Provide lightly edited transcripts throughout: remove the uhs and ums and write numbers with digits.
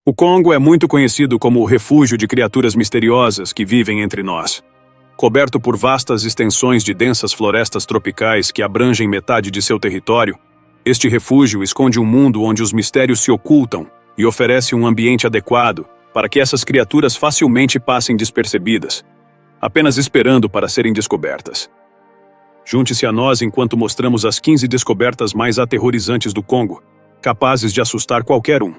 O Congo é muito conhecido como o refúgio de criaturas misteriosas que vivem entre nós. Coberto por vastas extensões de densas florestas tropicais que abrangem metade de seu território, este refúgio esconde um mundo onde os mistérios se ocultam e oferece um ambiente adequado para que essas criaturas facilmente passem despercebidas, apenas esperando para serem descobertas. Junte-se a nós enquanto mostramos as 15 descobertas mais aterrorizantes do Congo, capazes de assustar qualquer um.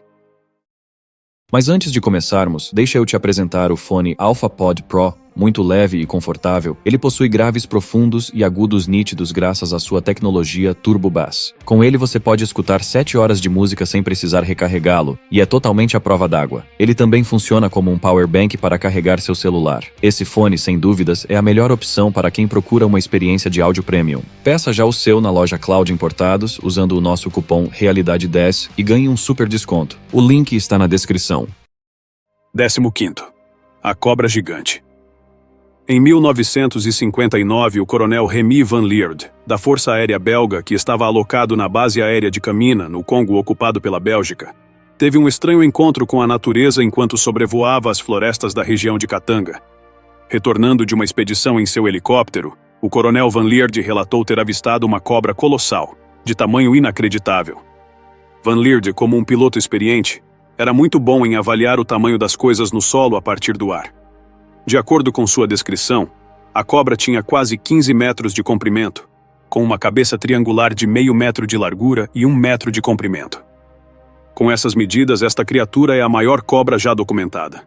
Mas antes de começarmos, deixa eu te apresentar o fone AlphaPod Pro. Muito leve e confortável, ele possui graves profundos e agudos nítidos graças à sua tecnologia Turbo Bass. Com ele você pode escutar 7 horas de música sem precisar recarregá-lo, e é totalmente à prova d'água. Ele também funciona como um power bank para carregar seu celular. Esse fone, sem dúvidas, é a melhor opção para quem procura uma experiência de áudio premium. Peça já o seu na loja Cloud Importados, usando o nosso cupom Realidade10 e ganhe um super desconto. O link está na descrição. 15º. A Cobra Gigante. Em 1959, o coronel Remy Van Lierde, da Força Aérea Belga, que estava alocado na base aérea de Kamina, no Congo ocupado pela Bélgica, teve um estranho encontro com a natureza enquanto sobrevoava as florestas da região de Katanga. Retornando de uma expedição em seu helicóptero, o coronel Van Lierde relatou ter avistado uma cobra colossal, de tamanho inacreditável. Van Lierde, como um piloto experiente, era muito bom em avaliar o tamanho das coisas no solo a partir do ar. De acordo com sua descrição, a cobra tinha quase 15 metros de comprimento, com uma cabeça triangular de meio metro de largura e 1 metro de comprimento. Com essas medidas, esta criatura é a maior cobra já documentada.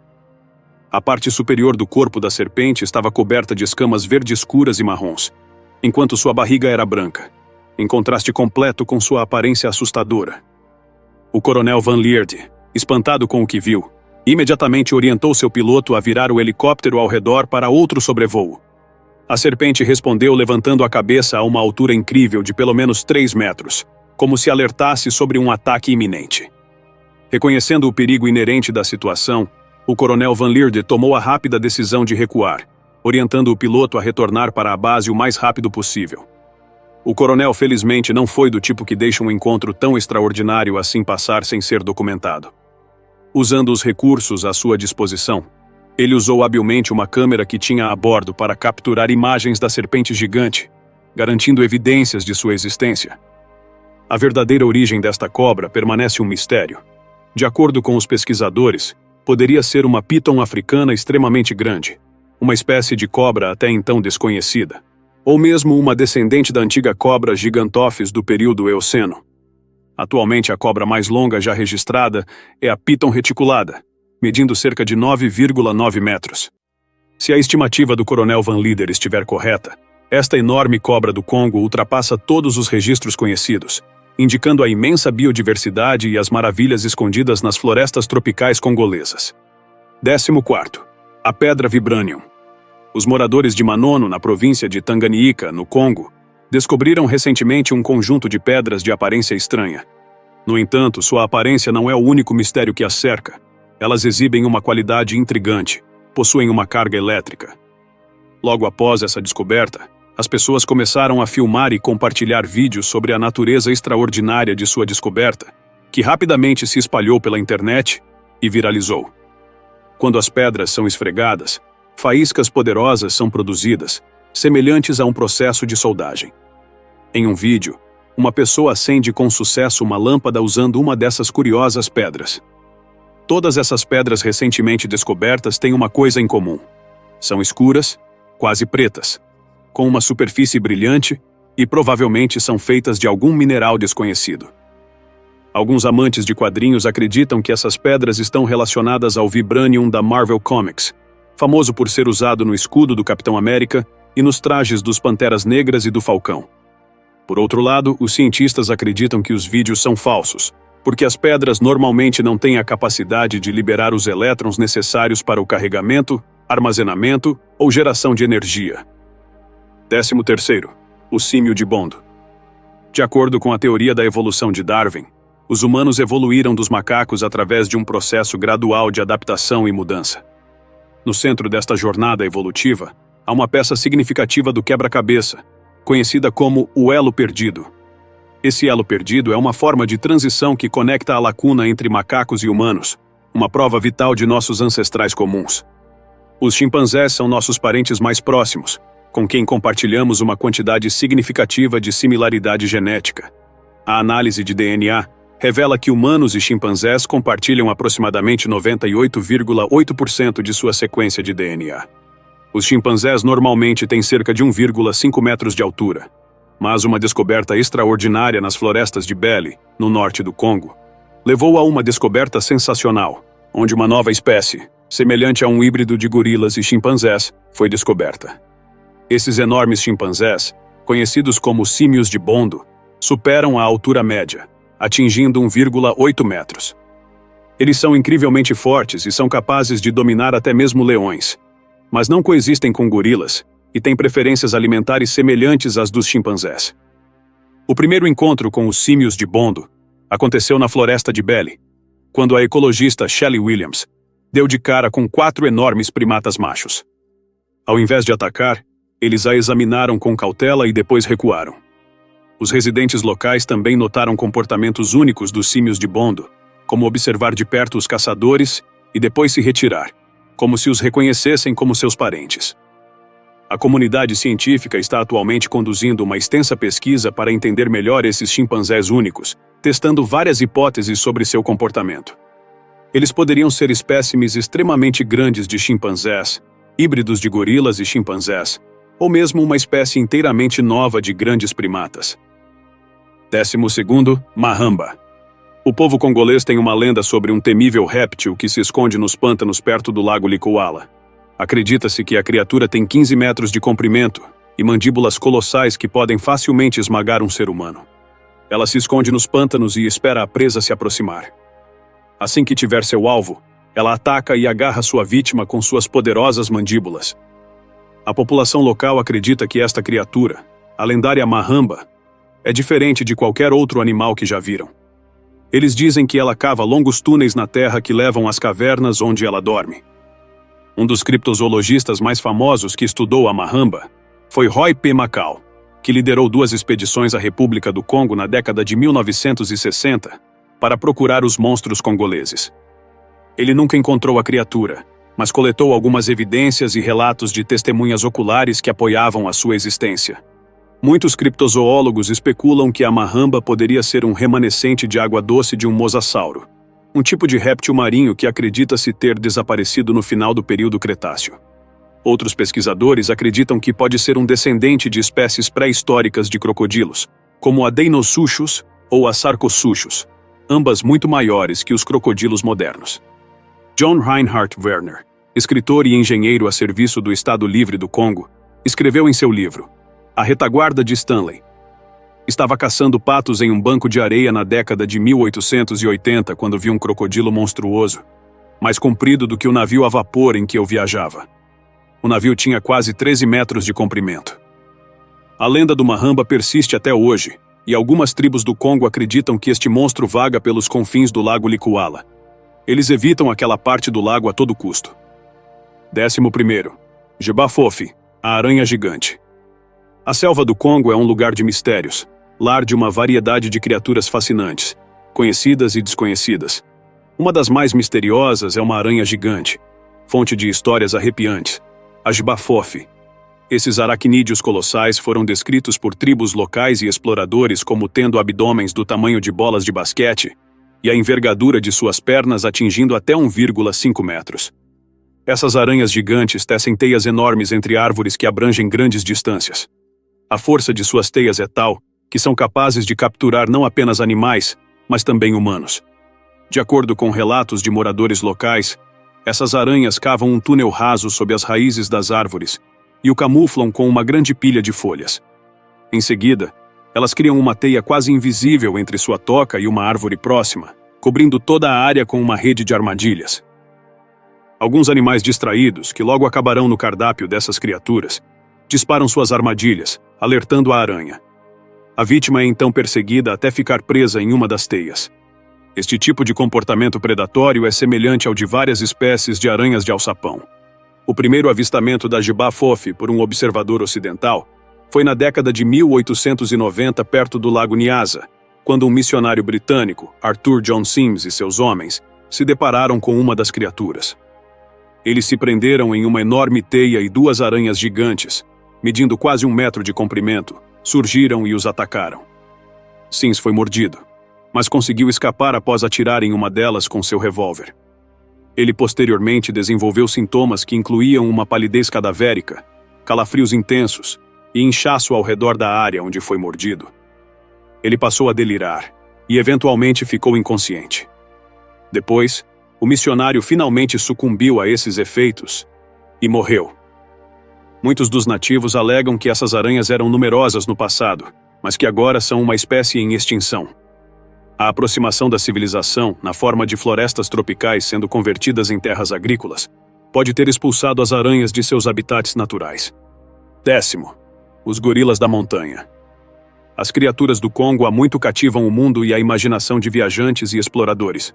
A parte superior do corpo da serpente estava coberta de escamas verde escuras e marrons, enquanto sua barriga era branca, em contraste completo com sua aparência assustadora. O coronel Van Lierde, espantado com o que viu, imediatamente orientou seu piloto a virar o helicóptero ao redor para outro sobrevoo. A serpente respondeu levantando a cabeça a uma altura incrível de pelo menos 3 metros, como se alertasse sobre um ataque iminente. Reconhecendo o perigo inerente da situação, o coronel Van Lierde tomou a rápida decisão de recuar, orientando o piloto a retornar para a base o mais rápido possível. O coronel felizmente não foi do tipo que deixa um encontro tão extraordinário assim passar sem ser documentado. Usando os recursos à sua disposição, ele usou habilmente uma câmera que tinha a bordo para capturar imagens da serpente gigante, garantindo evidências de sua existência. A verdadeira origem desta cobra permanece um mistério. De acordo com os pesquisadores, poderia ser uma piton africana extremamente grande, uma espécie de cobra até então desconhecida, ou mesmo uma descendente da antiga cobra Gigantophis do período Eoceno. Atualmente, a cobra mais longa já registrada é a piton reticulada, medindo cerca de 9,9 metros. Se a estimativa do coronel Van Lierde estiver correta, esta enorme cobra do Congo ultrapassa todos os registros conhecidos, indicando a imensa biodiversidade e as maravilhas escondidas nas florestas tropicais congolesas. 14º. A Pedra Vibranium. Os moradores de Manono, na província de Tanganyika, no Congo, descobriram recentemente um conjunto de pedras de aparência estranha. No entanto, sua aparência não é o único mistério que as cerca. Elas exibem uma qualidade intrigante, possuem uma carga elétrica. Logo após essa descoberta, as pessoas começaram a filmar e compartilhar vídeos sobre a natureza extraordinária de sua descoberta, que rapidamente se espalhou pela internet e viralizou. Quando as pedras são esfregadas, faíscas poderosas são produzidas, semelhantes a um processo de soldagem. Em um vídeo, uma pessoa acende com sucesso uma lâmpada usando uma dessas curiosas pedras. Todas essas pedras recentemente descobertas têm uma coisa em comum. São escuras, quase pretas, com uma superfície brilhante e provavelmente são feitas de algum mineral desconhecido. Alguns amantes de quadrinhos acreditam que essas pedras estão relacionadas ao Vibranium da Marvel Comics, famoso por ser usado no escudo do Capitão América e nos trajes dos Panteras Negras e do Falcão. Por outro lado, os cientistas acreditam que os vídeos são falsos, porque as pedras normalmente não têm a capacidade de liberar os elétrons necessários para o carregamento, armazenamento ou geração de energia. 13º. O símio de Bondo. De acordo com a teoria da evolução de Darwin, os humanos evoluíram dos macacos através de um processo gradual de adaptação e mudança. No centro desta jornada evolutiva, há uma peça significativa do quebra-cabeça, conhecida como o elo perdido. Esse elo perdido é uma forma de transição que conecta a lacuna entre macacos e humanos, uma prova vital de nossos ancestrais comuns. Os chimpanzés são nossos parentes mais próximos, com quem compartilhamos uma quantidade significativa de similaridade genética. A análise de DNA revela que humanos e chimpanzés compartilham aproximadamente 98,8% de sua sequência de DNA. Os chimpanzés normalmente têm cerca de 1,5 metros de altura, mas uma descoberta extraordinária nas florestas de Beli, no norte do Congo, levou a uma descoberta sensacional, onde uma nova espécie, semelhante a um híbrido de gorilas e chimpanzés, foi descoberta. Esses enormes chimpanzés, conhecidos como símios de Bondo, superam a altura média, atingindo 1,8 metros. Eles são incrivelmente fortes e são capazes de dominar até mesmo leões, mas não coexistem com gorilas e têm preferências alimentares semelhantes às dos chimpanzés. O primeiro encontro com os símios de Bondo aconteceu na floresta de Beli, quando a ecologista Shelley Williams deu de cara com 4 enormes primatas machos. Ao invés de atacar, eles a examinaram com cautela e depois recuaram. Os residentes locais também notaram comportamentos únicos dos símios de Bondo, como observar de perto os caçadores e depois se retirar, como se os reconhecessem como seus parentes. A comunidade científica está atualmente conduzindo uma extensa pesquisa para entender melhor esses chimpanzés únicos, testando várias hipóteses sobre seu comportamento. Eles poderiam ser espécimes extremamente grandes de chimpanzés, híbridos de gorilas e chimpanzés, ou mesmo uma espécie inteiramente nova de grandes primatas. 12º, Mahamba. O povo congolês tem uma lenda sobre um temível réptil que se esconde nos pântanos perto do lago Likuala. Acredita-se que a criatura tem 15 metros de comprimento e mandíbulas colossais que podem facilmente esmagar um ser humano. Ela se esconde nos pântanos e espera a presa se aproximar. Assim que tiver seu alvo, ela ataca e agarra sua vítima com suas poderosas mandíbulas. A população local acredita que esta criatura, a lendária Mahamba, é diferente de qualquer outro animal que já viram. Eles dizem que ela cava longos túneis na terra que levam às cavernas onde ela dorme. Um dos criptozoologistas mais famosos que estudou a Mahamba foi Roy P. Macau, que liderou 2 expedições à República do Congo na década de 1960 para procurar os monstros congoleses. Ele nunca encontrou a criatura, mas coletou algumas evidências e relatos de testemunhas oculares que apoiavam a sua existência. Muitos criptozoólogos especulam que a Mahamba poderia ser um remanescente de água doce de um mosasauro, um tipo de réptil marinho que acredita-se ter desaparecido no final do período Cretáceo. Outros pesquisadores acreditam que pode ser um descendente de espécies pré-históricas de crocodilos, como a Deinosuchus ou a Sarcosuchus, ambas muito maiores que os crocodilos modernos. John Reinhard Werner, escritor e engenheiro a serviço do Estado Livre do Congo, escreveu em seu livro A Retaguarda de Stanley. Estava caçando patos em um banco de areia na década de 1880 quando vi um crocodilo monstruoso, mais comprido do que o navio a vapor em que eu viajava. O navio tinha quase 13 metros de comprimento. A lenda do Mahamba persiste até hoje, e algumas tribos do Congo acreditam que este monstro vaga pelos confins do lago Likuala. Eles evitam aquela parte do lago a todo custo. 11º, Jibafofi, a aranha gigante. A selva do Congo é um lugar de mistérios, lar de uma variedade de criaturas fascinantes, conhecidas e desconhecidas. Uma das mais misteriosas é uma aranha gigante, fonte de histórias arrepiantes, a Jibafofi. Esses aracnídeos colossais foram descritos por tribos locais e exploradores como tendo abdômenes do tamanho de bolas de basquete e a envergadura de suas pernas atingindo até 1,5 metros. Essas aranhas gigantes tecem teias enormes entre árvores que abrangem grandes distâncias. A força de suas teias é tal que são capazes de capturar não apenas animais, mas também humanos. De acordo com relatos de moradores locais, essas aranhas cavam um túnel raso sob as raízes das árvores e o camuflam com uma grande pilha de folhas. Em seguida, elas criam uma teia quase invisível entre sua toca e uma árvore próxima, cobrindo toda a área com uma rede de armadilhas. Alguns animais distraídos, que logo acabarão no cardápio dessas criaturas, disparam suas armadilhas, alertando a aranha. A vítima é então perseguida até ficar presa em uma das teias. Este tipo de comportamento predatório é semelhante ao de várias espécies de aranhas de alçapão. O primeiro avistamento da Jibafofi por um observador ocidental foi na década de 1890 perto do lago Nyasa, quando um missionário britânico, Arthur John Sims e seus homens, se depararam com uma das criaturas. Eles se prenderam em uma enorme teia e duas aranhas gigantes, medindo quase 1 metro de comprimento, surgiram e os atacaram. Sims foi mordido, mas conseguiu escapar após atirar em uma delas com seu revólver. Ele posteriormente desenvolveu sintomas que incluíam uma palidez cadavérica, calafrios intensos e inchaço ao redor da área onde foi mordido. Ele passou a delirar e eventualmente ficou inconsciente. Depois, o missionário finalmente sucumbiu a esses efeitos e morreu. Muitos dos nativos alegam que essas aranhas eram numerosas no passado, mas que agora são uma espécie em extinção. A aproximação da civilização, na forma de florestas tropicais sendo convertidas em terras agrícolas, pode ter expulsado as aranhas de seus habitats naturais. 10º. Os gorilas da montanha. As criaturas do Congo há muito cativam o mundo e a imaginação de viajantes e exploradores.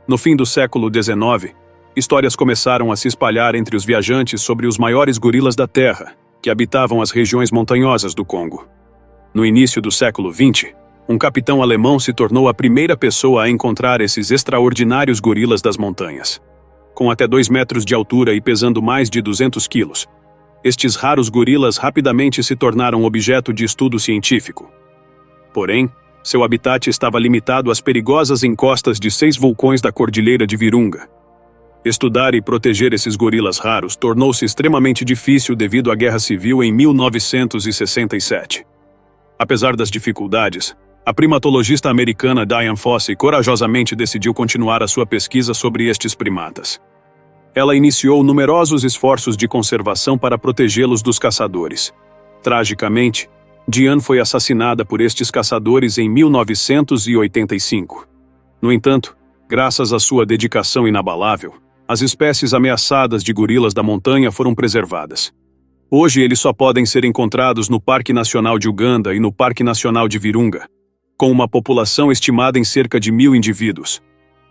No fim do século XIX, histórias começaram a se espalhar entre os viajantes sobre os maiores gorilas da Terra, que habitavam as regiões montanhosas do Congo. No início do século XX, um capitão alemão se tornou a primeira pessoa a encontrar esses extraordinários gorilas das montanhas. Com até 2 metros de altura e pesando mais de 200 quilos, estes raros gorilas rapidamente se tornaram objeto de estudo científico. Porém, seu habitat estava limitado às perigosas encostas de 6 vulcões da Cordilheira de Virunga. Estudar e proteger esses gorilas raros tornou-se extremamente difícil devido à Guerra Civil em 1967. Apesar das dificuldades, a primatologista americana Diane Fossey corajosamente decidiu continuar a sua pesquisa sobre estes primatas. Ela iniciou numerosos esforços de conservação para protegê-los dos caçadores. Tragicamente, Diane foi assassinada por estes caçadores em 1985. No entanto, graças à sua dedicação inabalável, as espécies ameaçadas de gorilas da montanha foram preservadas. Hoje eles só podem ser encontrados no Parque Nacional de Uganda e no Parque Nacional de Virunga, com uma população estimada em cerca de 1.000 indivíduos.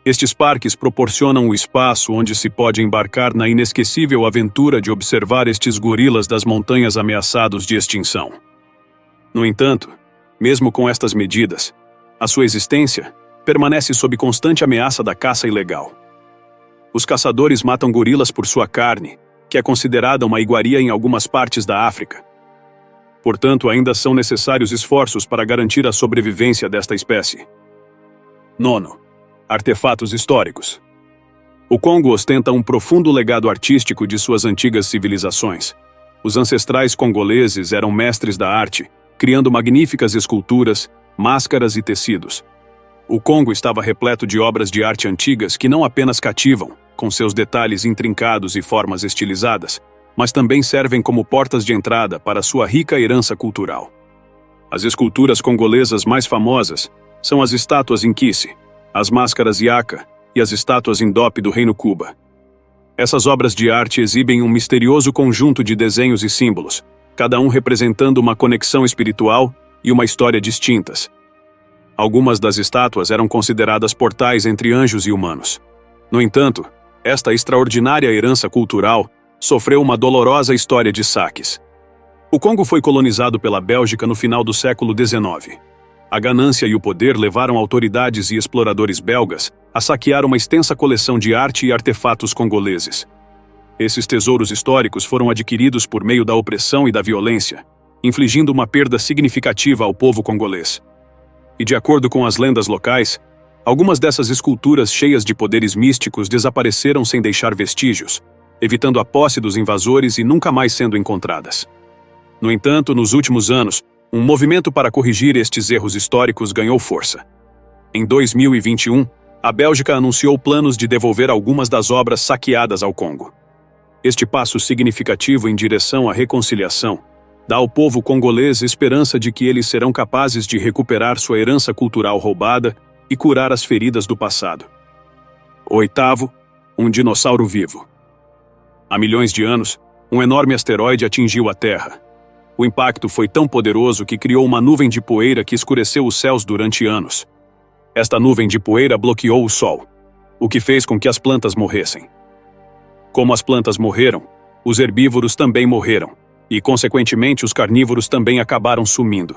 Estes parques proporcionam o espaço onde se pode embarcar na inesquecível aventura de observar estes gorilas das montanhas ameaçados de extinção. No entanto, mesmo com estas medidas, a sua existência permanece sob constante ameaça da caça ilegal. Os caçadores matam gorilas por sua carne, que é considerada uma iguaria em algumas partes da África. Portanto, ainda são necessários esforços para garantir a sobrevivência desta espécie. 9. Artefatos históricos. O Congo ostenta um profundo legado artístico de suas antigas civilizações. Os ancestrais congoleses eram mestres da arte, criando magníficas esculturas, máscaras e tecidos. O Congo estava repleto de obras de arte antigas que não apenas cativam, com seus detalhes intrincados e formas estilizadas, mas também servem como portas de entrada para sua rica herança cultural. As esculturas congolesas mais famosas são as estátuas Nkisi, as máscaras Yaka e as estátuas Indop do Reino Cuba. Essas obras de arte exibem um misterioso conjunto de desenhos e símbolos, cada um representando uma conexão espiritual e uma história distintas. Algumas das estátuas eram consideradas portais entre anjos e humanos. No entanto, esta extraordinária herança cultural sofreu uma dolorosa história de saques. O Congo foi colonizado pela Bélgica no final do século XIX. A ganância e o poder levaram autoridades e exploradores belgas a saquear uma extensa coleção de arte e artefatos congoleses. Esses tesouros históricos foram adquiridos por meio da opressão e da violência, infligindo uma perda significativa ao povo congolês. E de acordo com as lendas locais, algumas dessas esculturas cheias de poderes místicos desapareceram sem deixar vestígios, evitando a posse dos invasores e nunca mais sendo encontradas. No entanto, nos últimos anos, um movimento para corrigir estes erros históricos ganhou força. Em 2021, a Bélgica anunciou planos de devolver algumas das obras saqueadas ao Congo. Este passo significativo em direção à reconciliação dá ao povo congolês esperança de que eles serão capazes de recuperar sua herança cultural roubada e curar as feridas do passado. 8. Um dinossauro vivo. Há milhões de anos, um enorme asteroide atingiu a Terra. O impacto foi tão poderoso que criou uma nuvem de poeira que escureceu os céus durante anos. Esta nuvem de poeira bloqueou o sol, o que fez com que as plantas morressem. Como as plantas morreram, os herbívoros também morreram, e, consequentemente, os carnívoros também acabaram sumindo.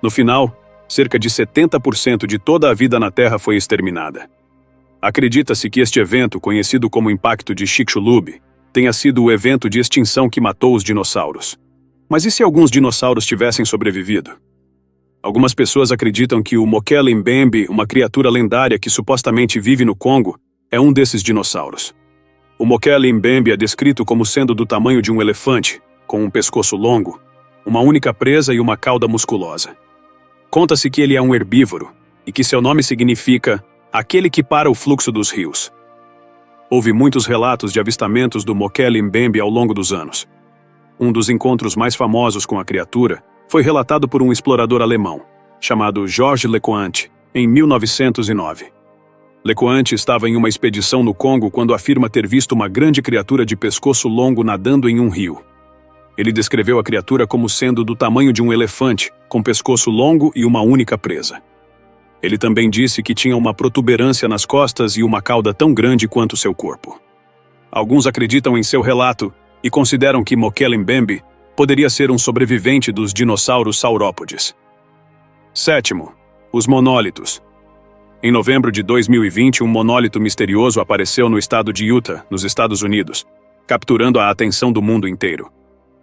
No final, cerca de 70% de toda a vida na Terra foi exterminada. Acredita-se que este evento, conhecido como Impacto de Chicxulub, tenha sido o evento de extinção que matou os dinossauros. Mas e se alguns dinossauros tivessem sobrevivido? Algumas pessoas acreditam que o Mokele Mbembe, uma criatura lendária que supostamente vive no Congo, é um desses dinossauros. O Mokele Mbembe é descrito como sendo do tamanho de um elefante, com um pescoço longo, uma única presa e uma cauda musculosa. Conta-se que ele é um herbívoro, e que seu nome significa aquele que para o fluxo dos rios. Houve muitos relatos de avistamentos do Mokele Mbembe ao longo dos anos. Um dos encontros mais famosos com a criatura foi relatado por um explorador alemão, chamado Georges Lecointe, em 1909. Lecointe estava em uma expedição no Congo quando afirma ter visto uma grande criatura de pescoço longo nadando em um rio. Ele descreveu a criatura como sendo do tamanho de um elefante, com pescoço longo e uma única presa. Ele também disse que tinha uma protuberância nas costas e uma cauda tão grande quanto seu corpo. Alguns acreditam em seu relato e consideram que Mokele Mbembe poderia ser um sobrevivente dos dinossauros saurópodes. 7. Os monólitos. Em novembro de 2020, um monólito misterioso apareceu no estado de Utah, nos Estados Unidos, capturando a atenção do mundo inteiro.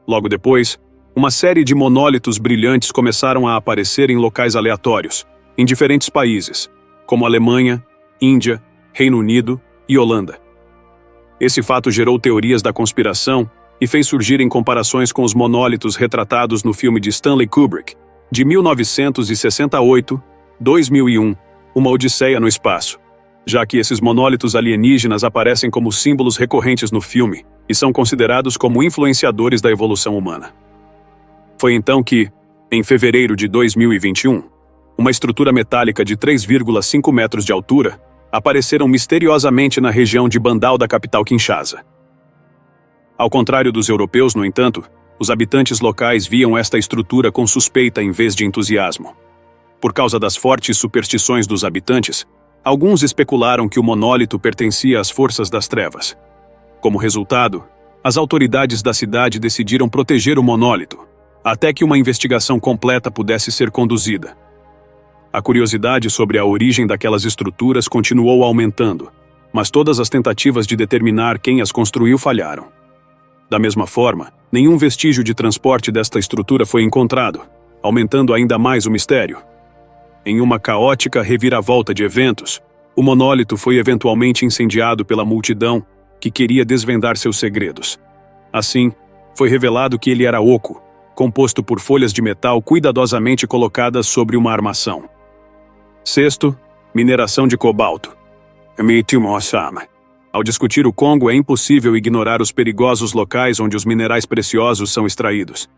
Logo depois, uma série de monólitos brilhantes começaram a aparecer em locais aleatórios, em diferentes países, como Alemanha, Índia, Reino Unido e Holanda. Esse fato gerou teorias da conspiração e fez surgirem comparações com os monólitos retratados no filme de Stanley Kubrick, de 1968, 2001, Uma Odisseia no Espaço, já que esses monólitos alienígenas aparecem como símbolos recorrentes no filme e são considerados como influenciadores da evolução humana. Foi então que, em fevereiro de 2021, uma estrutura metálica de 3,5 metros de altura apareceram misteriosamente na região de Bandal da capital Kinshasa. Ao contrário dos europeus, no entanto, os habitantes locais viam esta estrutura com suspeita em vez de entusiasmo. Por causa das fortes superstições dos habitantes, alguns especularam que o monólito pertencia às forças das trevas. Como resultado, as autoridades da cidade decidiram proteger o monólito, até que uma investigação completa pudesse ser conduzida. A curiosidade sobre a origem daquelas estruturas continuou aumentando, mas todas as tentativas de determinar quem as construiu falharam. Da mesma forma, nenhum vestígio de transporte desta estrutura foi encontrado, aumentando ainda mais o mistério. Em uma caótica reviravolta de eventos, o monólito foi eventualmente incendiado pela multidão que queria desvendar seus segredos. Assim, foi revelado que ele era oco, composto por folhas de metal cuidadosamente colocadas sobre uma armação. 6. Mineração de cobalto. Ao discutir o Congo, é impossível ignorar os perigosos locais onde os minerais preciosos são extraídos.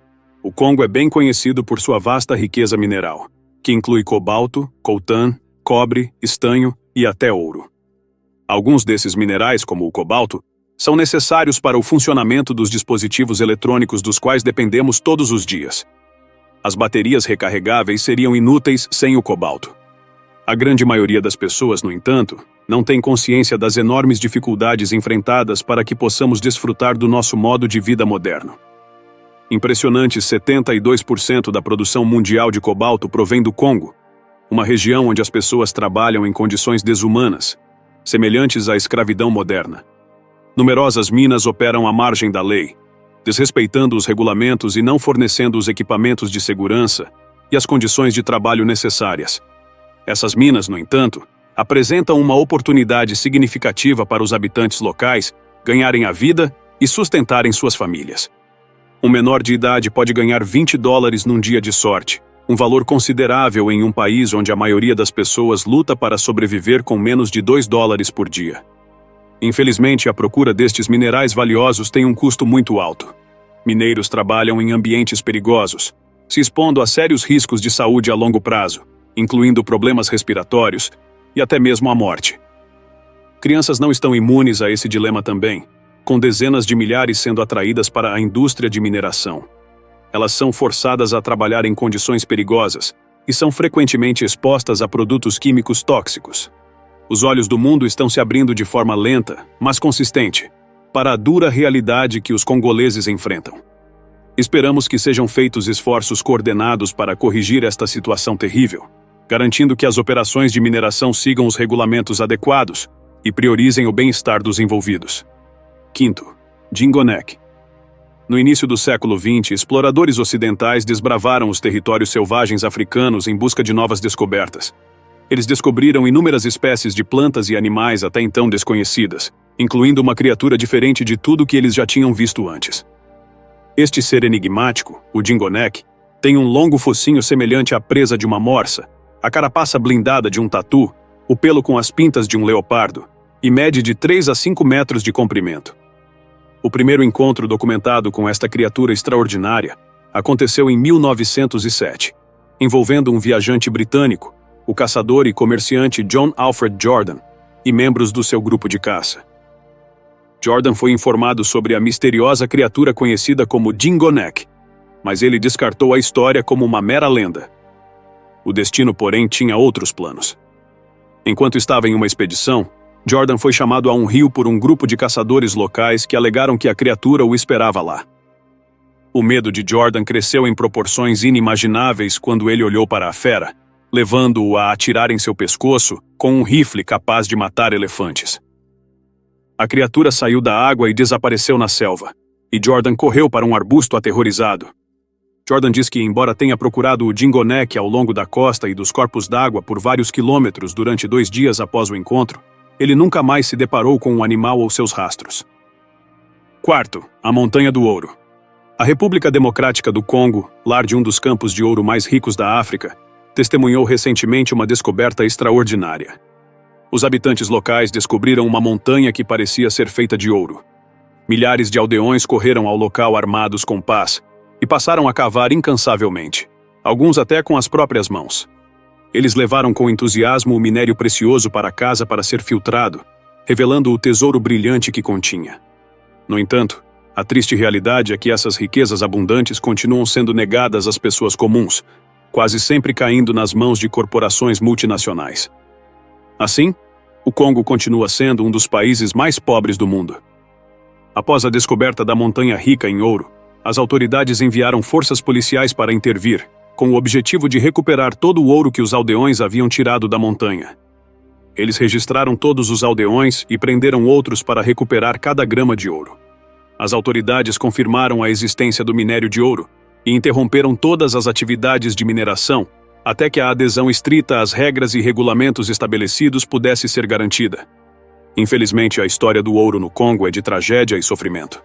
O Congo é bem conhecido por sua vasta riqueza mineral, que inclui cobalto, coltan, cobre, estanho e até ouro. Alguns desses minerais, como o cobalto, são necessários para o funcionamento dos dispositivos eletrônicos dos quais dependemos todos os dias. As baterias recarregáveis seriam inúteis sem o cobalto. A grande maioria das pessoas, no entanto, não tem consciência das enormes dificuldades enfrentadas para que possamos desfrutar do nosso modo de vida moderno. Impressionantes 72% da produção mundial de cobalto provém do Congo, uma região onde as pessoas trabalham em condições desumanas, semelhantes à escravidão moderna. Numerosas minas operam à margem da lei, desrespeitando os regulamentos e não fornecendo os equipamentos de segurança e as condições de trabalho necessárias. Essas minas, no entanto, apresentam uma oportunidade significativa para os habitantes locais ganharem a vida e sustentarem suas famílias. Um menor de idade pode ganhar $20 num dia de sorte, um valor considerável em um país onde a maioria das pessoas luta para sobreviver com menos de $2 por dia. Infelizmente, a procura destes minerais valiosos tem um custo muito alto. Mineiros trabalham em ambientes perigosos, se expondo a sérios riscos de saúde a longo prazo, incluindo problemas respiratórios e até mesmo a morte. Crianças não estão imunes a esse dilema também, com dezenas de milhares sendo atraídas para a indústria de mineração. Elas são forçadas a trabalhar em condições perigosas e são frequentemente expostas a produtos químicos tóxicos. Os olhos do mundo estão se abrindo de forma lenta, mas consistente, para a dura realidade que os congoleses enfrentam. Esperamos que sejam feitos esforços coordenados para corrigir esta situação terrível, garantindo que as operações de mineração sigam os regulamentos adequados e priorizem o bem-estar dos envolvidos. Quinto, Dingonek. No início do século XX, exploradores ocidentais desbravaram os territórios selvagens africanos em busca de novas descobertas. Eles descobriram inúmeras espécies de plantas e animais até então desconhecidas, incluindo uma criatura diferente de tudo que eles já tinham visto antes. Este ser enigmático, o Dingonek, tem um longo focinho semelhante à presa de uma morsa, a carapaça blindada de um tatu, o pelo com as pintas de um leopardo, e mede de 3 a 5 metros de comprimento. O primeiro encontro documentado com esta criatura extraordinária aconteceu em 1907, envolvendo um viajante britânico, o caçador e comerciante John Alfred Jordan, e membros do seu grupo de caça. Jordan foi informado sobre a misteriosa criatura conhecida como Dingonek, mas ele descartou a história como uma mera lenda. O destino, porém, tinha outros planos. Enquanto estava em uma expedição, Jordan foi chamado a um rio por um grupo de caçadores locais que alegaram que a criatura o esperava lá. O medo de Jordan cresceu em proporções inimagináveis quando ele olhou para a fera, levando-o a atirar em seu pescoço com um rifle capaz de matar elefantes. A criatura saiu da água e desapareceu na selva, e Jordan correu para um arbusto aterrorizado. Jordan diz que, embora tenha procurado o Dingonek ao longo da costa e dos corpos d'água por vários quilômetros durante 2 dias após o encontro, ele nunca mais se deparou com um animal ou seus rastros. Quarto, a Montanha do Ouro. A República Democrática do Congo, lar de um dos campos de ouro mais ricos da África, testemunhou recentemente uma descoberta extraordinária. Os habitantes locais descobriram uma montanha que parecia ser feita de ouro. Milhares de aldeões correram ao local armados com pás e passaram a cavar incansavelmente, alguns até com as próprias mãos. Eles levaram com entusiasmo o minério precioso para casa para ser filtrado, revelando o tesouro brilhante que continha. No entanto, a triste realidade é que essas riquezas abundantes continuam sendo negadas às pessoas comuns, quase sempre caindo nas mãos de corporações multinacionais. Assim, o Congo continua sendo um dos países mais pobres do mundo. Após a descoberta da montanha rica em ouro, as autoridades enviaram forças policiais para intervir, com o objetivo de recuperar todo o ouro que os aldeões haviam tirado da montanha. Eles registraram todos os aldeões e prenderam outros para recuperar cada grama de ouro. As autoridades confirmaram a existência do minério de ouro e interromperam todas as atividades de mineração até que a adesão estrita às regras e regulamentos estabelecidos pudesse ser garantida. Infelizmente, a história do ouro no Congo é de tragédia e sofrimento.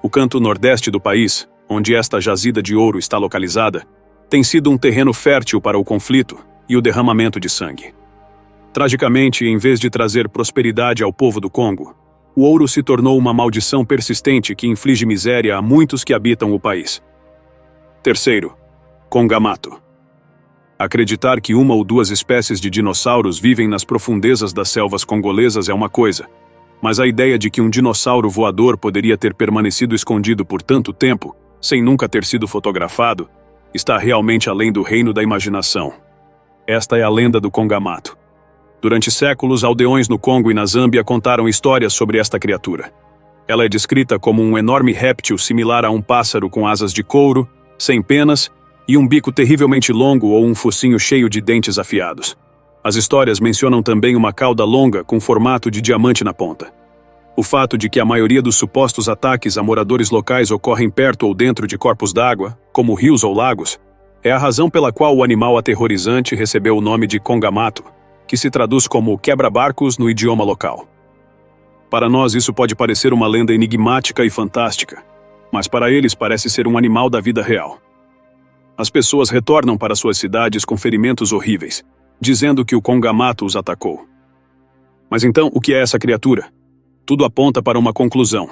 O canto nordeste do país, onde esta jazida de ouro está localizada, tem sido um terreno fértil para o conflito e o derramamento de sangue. Tragicamente, em vez de trazer prosperidade ao povo do Congo, o ouro se tornou uma maldição persistente que inflige miséria a muitos que habitam o país. Terceiro, Congamato. Acreditar que uma ou 2 espécies de dinossauros vivem nas profundezas das selvas congolesas é uma coisa, mas a ideia de que um dinossauro voador poderia ter permanecido escondido por tanto tempo, sem nunca ter sido fotografado, está realmente além do reino da imaginação. Esta é a lenda do Congamato. Durante séculos, aldeões no Congo e na Zâmbia contaram histórias sobre esta criatura. Ela é descrita como um enorme réptil similar a um pássaro com asas de couro, sem penas, e um bico terrivelmente longo ou um focinho cheio de dentes afiados. As histórias mencionam também uma cauda longa com formato de diamante na ponta. O fato de que a maioria dos supostos ataques a moradores locais ocorrem perto ou dentro de corpos d'água, como rios ou lagos, é a razão pela qual o animal aterrorizante recebeu o nome de Congamato, que se traduz como quebra-barcos no idioma local. Para nós isso pode parecer uma lenda enigmática e fantástica, mas para eles parece ser um animal da vida real. As pessoas retornam para suas cidades com ferimentos horríveis, dizendo que o Congamato os atacou. Mas então, o que é essa criatura? Tudo aponta para uma conclusão.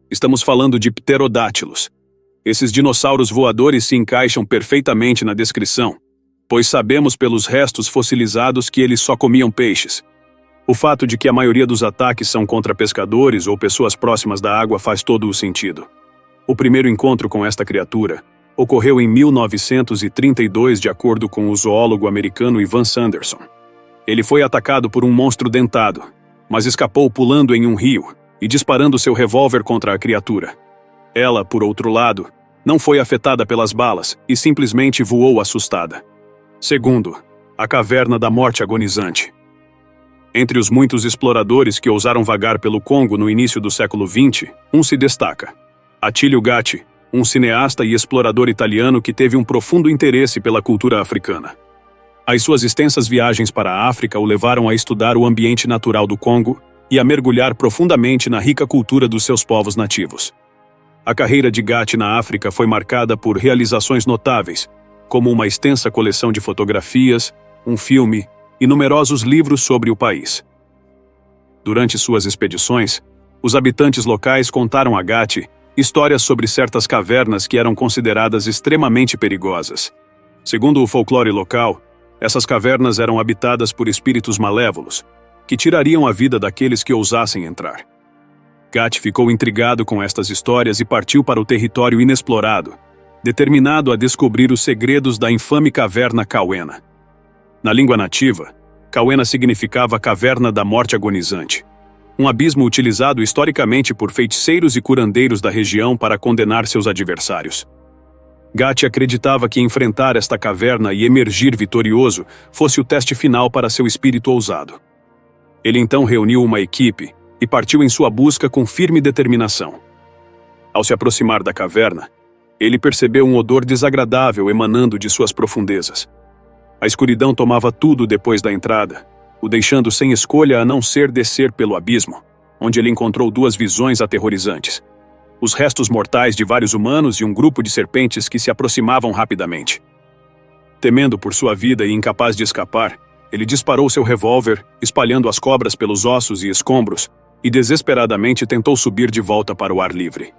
Estamos falando de pterodátilos. Esses dinossauros voadores se encaixam perfeitamente na descrição, pois sabemos pelos restos fossilizados que eles só comiam peixes. O fato de que a maioria dos ataques são contra pescadores ou pessoas próximas da água faz todo o sentido. O primeiro encontro com esta criatura ocorreu em 1932, de acordo com o zoólogo americano Ivan Sanderson. Ele foi atacado por um monstro dentado, mas escapou pulando em um rio e disparando seu revólver contra a criatura. Ela, por outro lado, não foi afetada pelas balas e simplesmente voou assustada. Segundo, a Caverna da Morte Agonizante. Entre os muitos exploradores que ousaram vagar pelo Congo no início do século XX, um se destaca: Attilio Gatti, um cineasta e explorador italiano que teve um profundo interesse pela cultura africana. As suas extensas viagens para a África o levaram a estudar o ambiente natural do Congo e a mergulhar profundamente na rica cultura dos seus povos nativos. A carreira de Gatti na África foi marcada por realizações notáveis, como uma extensa coleção de fotografias, um filme e numerosos livros sobre o país. Durante suas expedições, os habitantes locais contaram a Gatti histórias sobre certas cavernas que eram consideradas extremamente perigosas. Segundo o folclore local, essas cavernas eram habitadas por espíritos malévolos, que tirariam a vida daqueles que ousassem entrar. Gatti ficou intrigado com estas histórias e partiu para o território inexplorado, determinado a descobrir os segredos da infame caverna Cauena. Na língua nativa, Cauena significava Caverna da Morte Agonizante, um abismo utilizado historicamente por feiticeiros e curandeiros da região para condenar seus adversários. Gatti acreditava que enfrentar esta caverna e emergir vitorioso fosse o teste final para seu espírito ousado. Ele então reuniu uma equipe e partiu em sua busca com firme determinação. Ao se aproximar da caverna, ele percebeu um odor desagradável emanando de suas profundezas. A escuridão tomava tudo depois da entrada, o deixando sem escolha a não ser descer pelo abismo, onde ele encontrou duas visões aterrorizantes: os restos mortais de vários humanos e um grupo de serpentes que se aproximavam rapidamente. Temendo por sua vida e incapaz de escapar, ele disparou seu revólver, espalhando as cobras pelos ossos e escombros, e desesperadamente tentou subir de volta para o ar livre.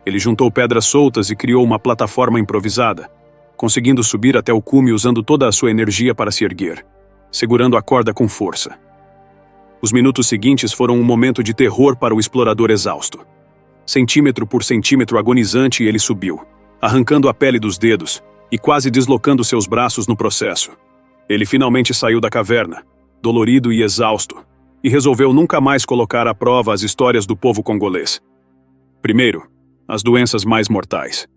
Ele juntou pedras soltas e criou uma plataforma improvisada, conseguindo subir até o cume usando toda a sua energia para se erguer, segurando a corda com força. Os minutos seguintes foram um momento de terror para o explorador exausto. Centímetro por centímetro agonizante ele subiu, arrancando a pele dos dedos e quase deslocando seus braços no processo. Ele finalmente saiu da caverna, dolorido e exausto, e resolveu nunca mais colocar à prova as histórias do povo congolês. Primeiro, as doenças mais mortais.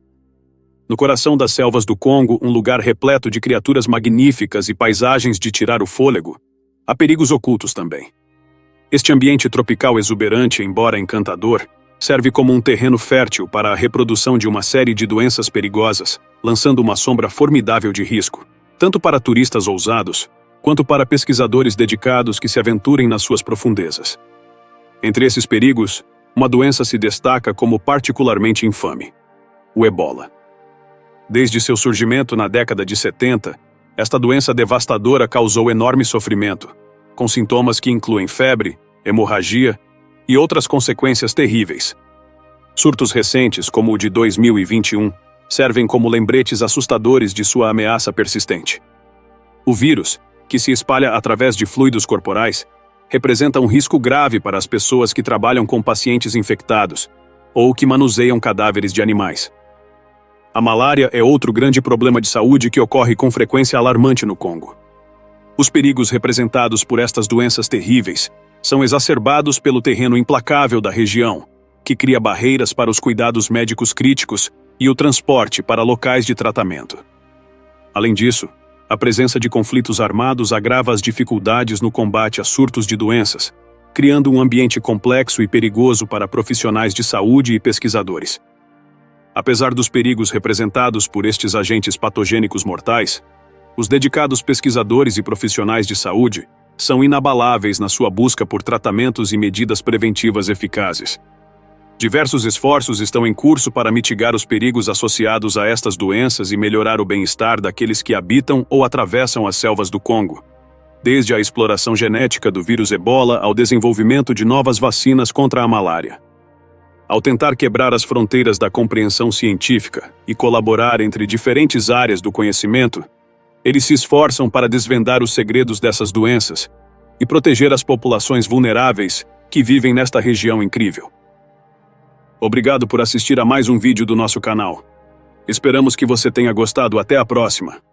No coração das selvas do Congo, um lugar repleto de criaturas magníficas e paisagens de tirar o fôlego, há perigos ocultos também. Este ambiente tropical exuberante, embora encantador, serve como um terreno fértil para a reprodução de uma série de doenças perigosas, lançando uma sombra formidável de risco, tanto para turistas ousados, quanto para pesquisadores dedicados que se aventurem nas suas profundezas. Entre esses perigos, uma doença se destaca como particularmente infame: o ebola. Desde seu surgimento na década de 70, esta doença devastadora causou enorme sofrimento, com sintomas que incluem febre, hemorragia e outras consequências terríveis. Surtos recentes, como o de 2021, servem como lembretes assustadores de sua ameaça persistente. O vírus, que se espalha através de fluidos corporais, representa um risco grave para as pessoas que trabalham com pacientes infectados ou que manuseiam cadáveres de animais. A malária é outro grande problema de saúde que ocorre com frequência alarmante no Congo. Os perigos representados por estas doenças terríveis são exacerbados pelo terreno implacável da região, que cria barreiras para os cuidados médicos críticos e o transporte para locais de tratamento. Além disso, a presença de conflitos armados agrava as dificuldades no combate a surtos de doenças, criando um ambiente complexo e perigoso para profissionais de saúde e pesquisadores. Apesar dos perigos representados por estes agentes patogênicos mortais, os dedicados pesquisadores e profissionais de saúde são inabaláveis na sua busca por tratamentos e medidas preventivas eficazes. Diversos esforços estão em curso para mitigar os perigos associados a estas doenças e melhorar o bem-estar daqueles que habitam ou atravessam as selvas do Congo, desde a exploração genética do vírus Ebola ao desenvolvimento de novas vacinas contra a malária. Ao tentar quebrar as fronteiras da compreensão científica e colaborar entre diferentes áreas do conhecimento, eles se esforçam para desvendar os segredos dessas doenças e proteger as populações vulneráveis que vivem nesta região incrível. Obrigado por assistir a mais um vídeo do nosso canal. Esperamos que você tenha gostado. Até a próxima!